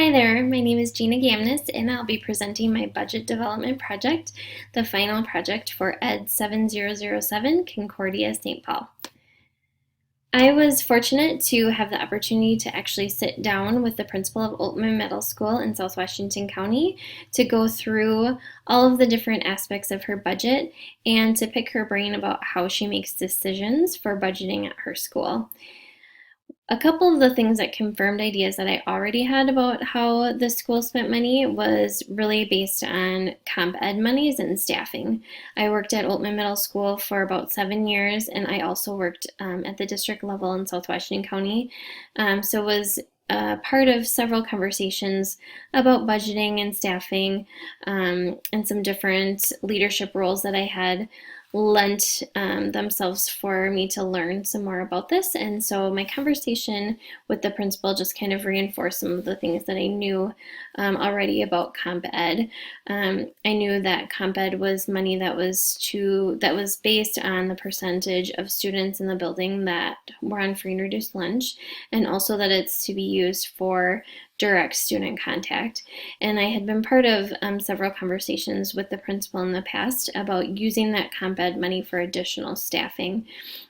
Hi there, my name is GGamnis and I'll be presenting my budget development project, the final project for Ed 7007 Concordia St. Paul. I was fortunate to have the opportunity to actually sit down with the principal of Oltman Middle School in South Washington County to go through all of the different aspects of her budget and to pick her brain about how she makes decisions for budgeting at her school. A couple of the things that confirmed ideas that I already had about how the school spent money was really based on comp ed monies and staffing. I worked at Oltman Middle School for about 7 years, and I also worked at the district level in South Washington County. So was part of several conversations about budgeting and staffing, and some different leadership roles that I had lent themselves for me to learn some more about this. And so my conversation with the principal just kind of reinforced some of the things that I knew already about comp ed. I knew that comp ed was money that was based on the percentage of students in the building that were on free and reduced lunch, and also that it's to be used for direct student contact. And I had been part of several conversations with the principal in the past about using that comp ed money for additional staffing.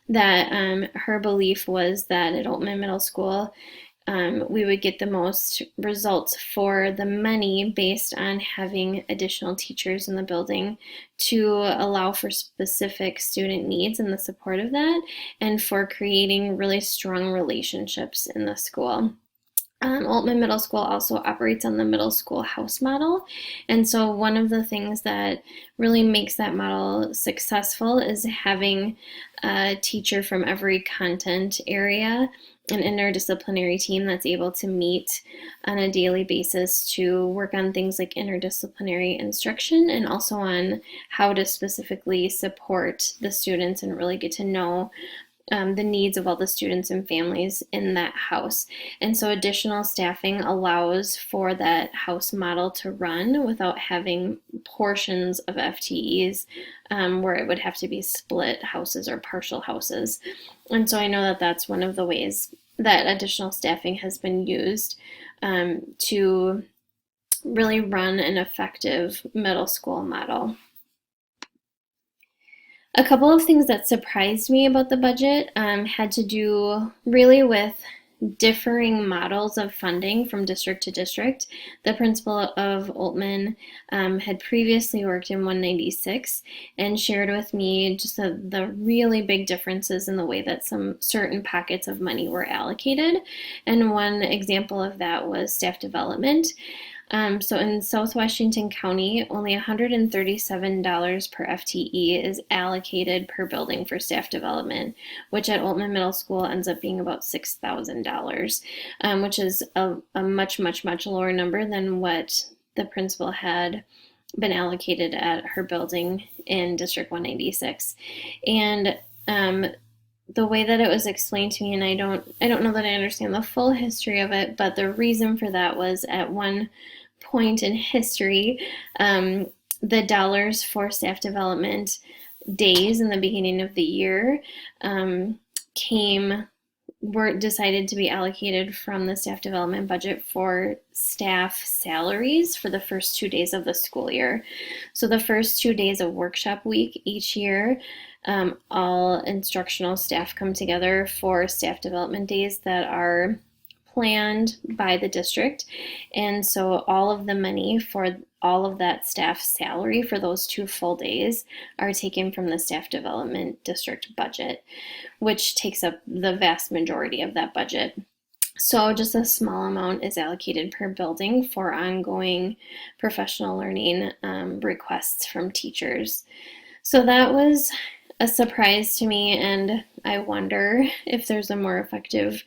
That her belief was that at Oltman Middle School, we would get the most results for the money based on having additional teachers in the building to allow for specific student needs and the support of that, and for creating really strong relationships in the school. Oltman Middle School also operates on the middle school house model. And so one of the things that really makes that model successful is having a teacher from every content area, an interdisciplinary team that's able to meet on a daily basis to work on things like interdisciplinary instruction, and also on how to specifically support the students and really get to know the needs of all the students and families in that house. And so additional staffing allows for that house model to run without having portions of FTEs where it would have to be split houses or partial houses. And so I know that that's one of the ways that additional staffing has been used to really run an effective middle school model. A couple of things that surprised me about the budget had to do really with differing models of funding from district to district. The principal of Oltman had previously worked in 196 and shared with me just the really big differences in the way that some certain pockets of money were allocated. And one example of that was staff development. So in South Washington County, only $137 per FTE is allocated per building for staff development, which at Oltman Middle School ends up being about $6,000, which is a much, much, much lower number than what the principal had been allocated at her building in District 196. And the way that it was explained to me, and I don't know that I understand the full history of it, but the reason for that was at one point in history, the dollars for staff development days in the beginning of the year were decided to be allocated from the staff development budget for staff salaries for the first 2 days of the school year. So the first 2 days of workshop week each year, all instructional staff come together for staff development days that are planned by the district. And so all of the money for all of that staff salary for those 2 full days are taken from the staff development district budget, which takes up the vast majority of that budget. So just a small amount is allocated per building for ongoing professional learning requests from teachers. So that was a surprise to me, and I wonder if there's a more effective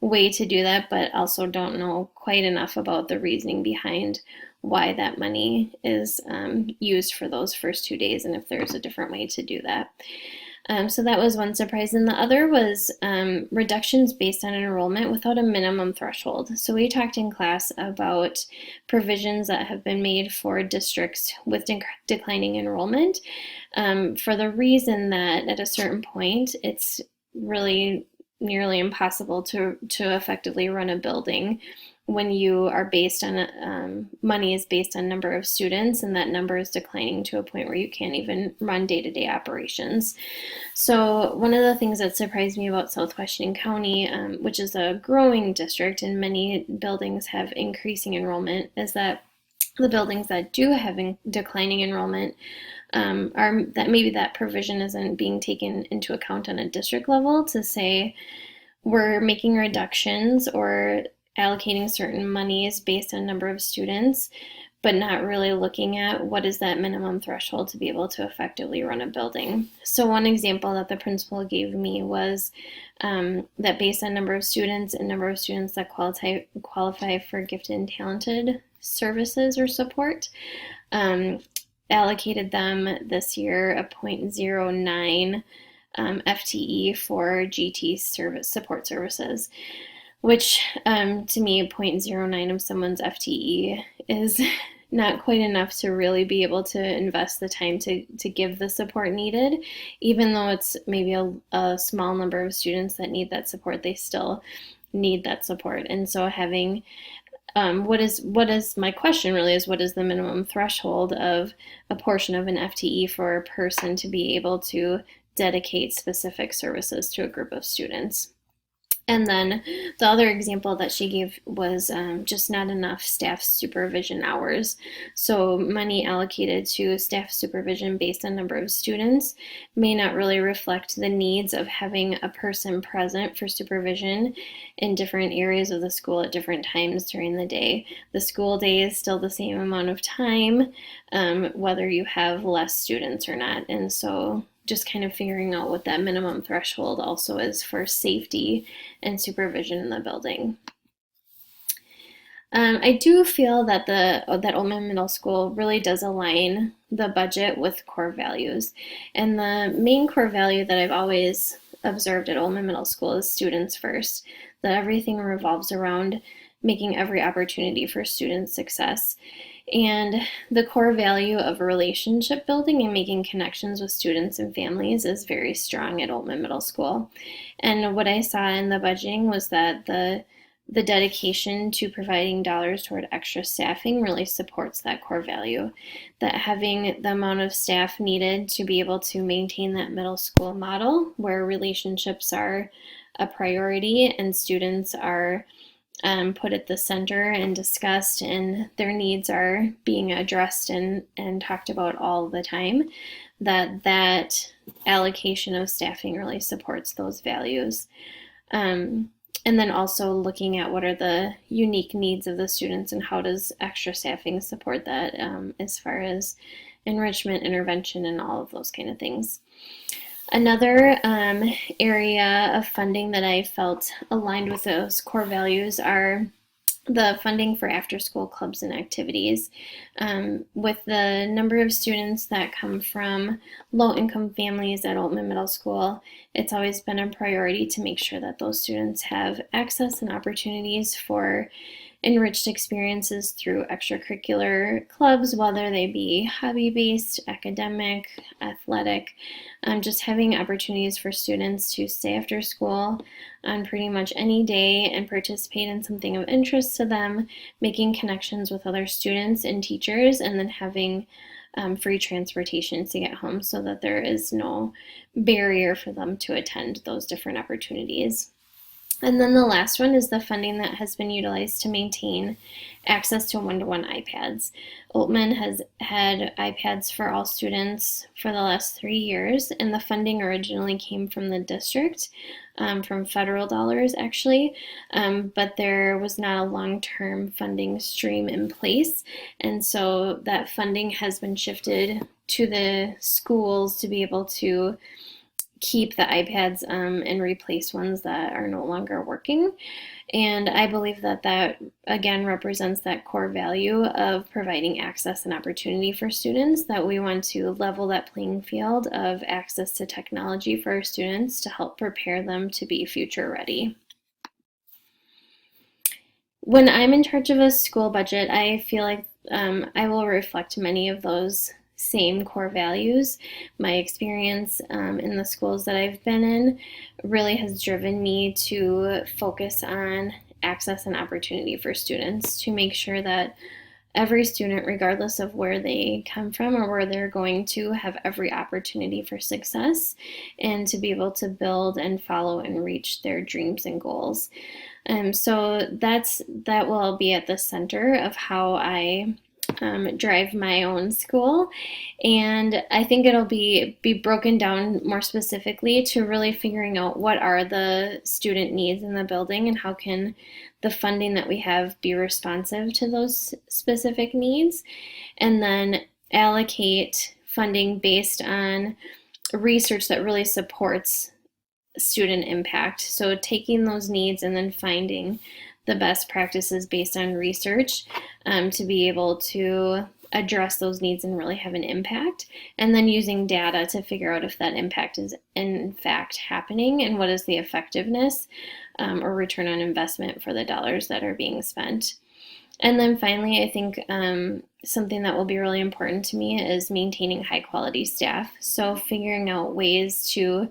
way to do that, but also don't know quite enough about the reasoning behind why that money is used for those first 2 days, and if there's a different way to do that. So that was one surprise. And the other was reductions based on enrollment without a minimum threshold. So we talked in class about provisions that have been made for districts with declining enrollment for the reason that at a certain point, it's really nearly impossible to effectively run a building when you are based on money is based on number of students, and that number is declining to a point where you can't even run day-to-day operations. So one of the things that surprised me about South Washington County, which is a growing district and many buildings have increasing enrollment, is that the buildings that do have declining enrollment are that maybe that provision isn't being taken into account on a district level to say we're making reductions or allocating certain monies based on number of students, but not really looking at what is that minimum threshold to be able to effectively run a building. So one example that the principal gave me was that based on number of students and number of students that qualify for gifted and talented services or support, allocated them this year a 0.09 FTE for GT support services, which to me, 0.09 of someone's FTE is not quite enough to really be able to invest the time to give the support needed. Even though it's maybe a small number of students that need that support, they still need that support. And so having what is my question really is, what is the minimum threshold of a portion of an FTE for a person to be able to dedicate specific services to a group of students? And then the other example that she gave was just not enough staff supervision hours. So money allocated to staff supervision based on number of students may not really reflect the needs of having a person present for supervision in different areas of the school at different times during the day. The school day is still the same amount of time, whether you have less students or not. And so just kind of figuring out what that minimum threshold also is for safety and supervision in the building. I do feel that that Oldman Middle School really does align the budget with core values. And the main core value that I've always observed at Oldman Middle School is students first, that everything revolves around making every opportunity for student success. And the core value of relationship building and making connections with students and families is very strong at Oldman Middle School. And what I saw in the budgeting was that the dedication to providing dollars toward extra staffing really supports that core value. That having the amount of staff needed to be able to maintain that middle school model where relationships are a priority and students are put at the center and discussed, and their needs are being addressed and talked about all the time, that allocation of staffing really supports those values. And then also looking at what are the unique needs of the students and how does extra staffing support that as far as enrichment, intervention, and all of those kind of things. Another area of funding that I felt aligned with those core values are the funding for after-school clubs and activities. With the number of students that come from low-income families at Oldman Middle School, it's always been a priority to make sure that those students have access and opportunities for enriched experiences through extracurricular clubs, whether they be hobby-based, academic, athletic, just having opportunities for students to stay after school on pretty much any day and participate in something of interest to them, making connections with other students and teachers, and then having free transportation to get home so that there is no barrier for them to attend those different opportunities. And then the last one is the funding that has been utilized to maintain access to one-to-one iPads. Oldman has had iPads for all students for the last 3 years, and the funding originally came from the district, from federal dollars actually, but there was not a long-term funding stream in place, and so that funding has been shifted to the schools to be able to keep the iPads and replace ones that are no longer working. And I believe that that again represents that core value of providing access and opportunity for students, that we want to level that playing field of access to technology for our students to help prepare them to be future ready. When I'm in charge of a school budget, I feel like I will reflect many of those same core values. My experience in the schools that I've been in really has driven me to focus on access and opportunity for students, to make sure that every student, regardless of where they come from or where they're going to, have every opportunity for success and to be able to build and follow and reach their dreams and goals. So that will be at the center of how I drive my own school, and I think it'll be broken down more specifically to really figuring out what are the student needs in the building and how can the funding that we have be responsive to those specific needs, and then allocate funding based on research that really supports student impact. So taking those needs and then finding the best practices based on research to be able to address those needs and really have an impact, and then using data to figure out if that impact is in fact happening and what is the effectiveness or return on investment for the dollars that are being spent. And then finally, I think something that will be really important to me is maintaining high quality staff. So figuring out ways to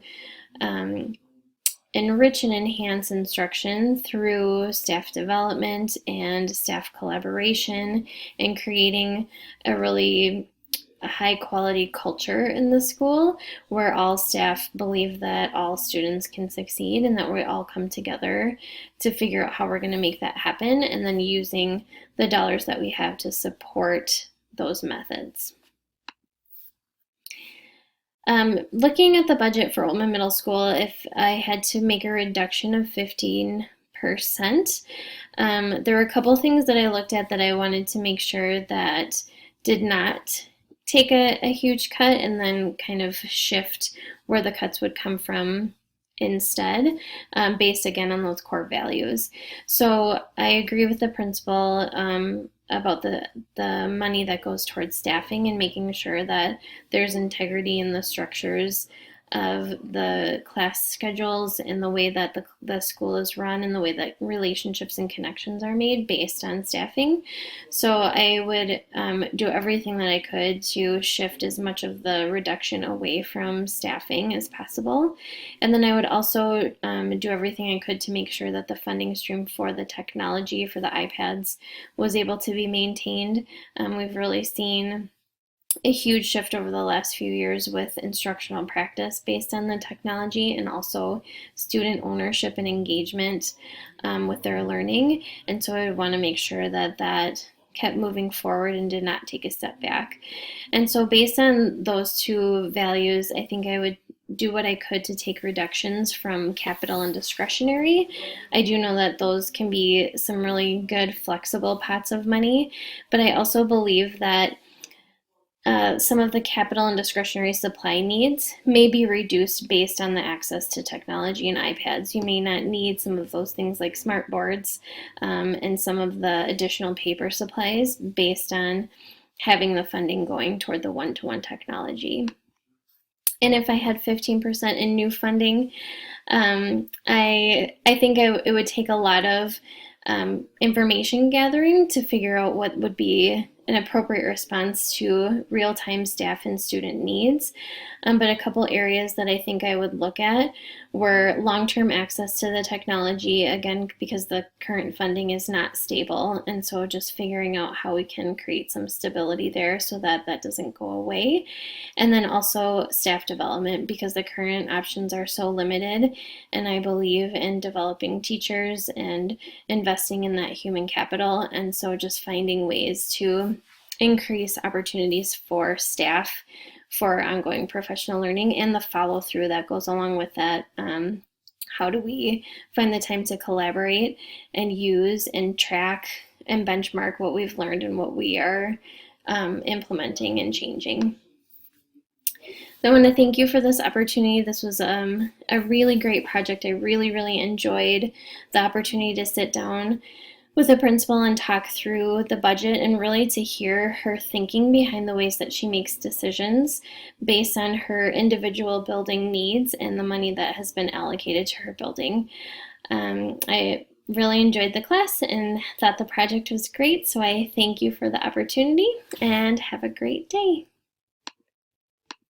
enrich and enhance instruction through staff development and staff collaboration, and creating a really high quality culture in the school where all staff believe that all students can succeed and that we all come together to figure out how we're going to make that happen, and then using the dollars that we have to support those methods. Looking at the budget for Oldham Middle School, if I had to make a reduction of 15%, there were a couple things that I looked at that I wanted to make sure that did not take a huge cut and then kind of shift where the cuts would come from instead, based again on those core values. So I agree with the principal about the money that goes towards staffing and making sure that there's integrity in the structures of the class schedules and the way that the school is run and the way that relationships and connections are made based on staffing. So I would do everything that I could to shift as much of the reduction away from staffing as possible. And then I would also do everything I could to make sure that the funding stream for the technology, for the iPads, was able to be maintained. We've really seen a huge shift over the last few years with instructional practice based on the technology, and also student ownership and engagement with their learning. And so I would want to make sure that that kept moving forward and did not take a step back. And so based on those two values, I think I would do what I could to take reductions from capital and discretionary. I do know that those can be some really good flexible pots of money, but I also believe that some of the capital and discretionary supply needs may be reduced based on the access to technology and iPads. You may not need some of those things like smart boards and some of the additional paper supplies based on having the funding going toward the one-to-one technology. And if I had 15% in new funding, I think it would take a lot of information gathering to figure out what would be an appropriate response to real-time staff and student needs. But a couple areas that I think I would look at were long-term access to the technology, again, because the current funding is not stable. And so just figuring out how we can create some stability there so that that doesn't go away. And then also staff development, because the current options are so limited. And I believe in developing teachers and investing in that human capital. And so just finding ways to increase opportunities for staff for ongoing professional learning and the follow through that goes along with that. How do we find the time to collaborate and use and track and benchmark what we've learned and what we are implementing and changing? So I want to thank you for this opportunity. This was a really great project. I really enjoyed the opportunity to sit down with the principal and talk through the budget and really to hear her thinking behind the ways that she makes decisions based on her individual building needs and the money that has been allocated to her building. I really enjoyed the class and thought the project was great, so I thank you for the opportunity and have a great day.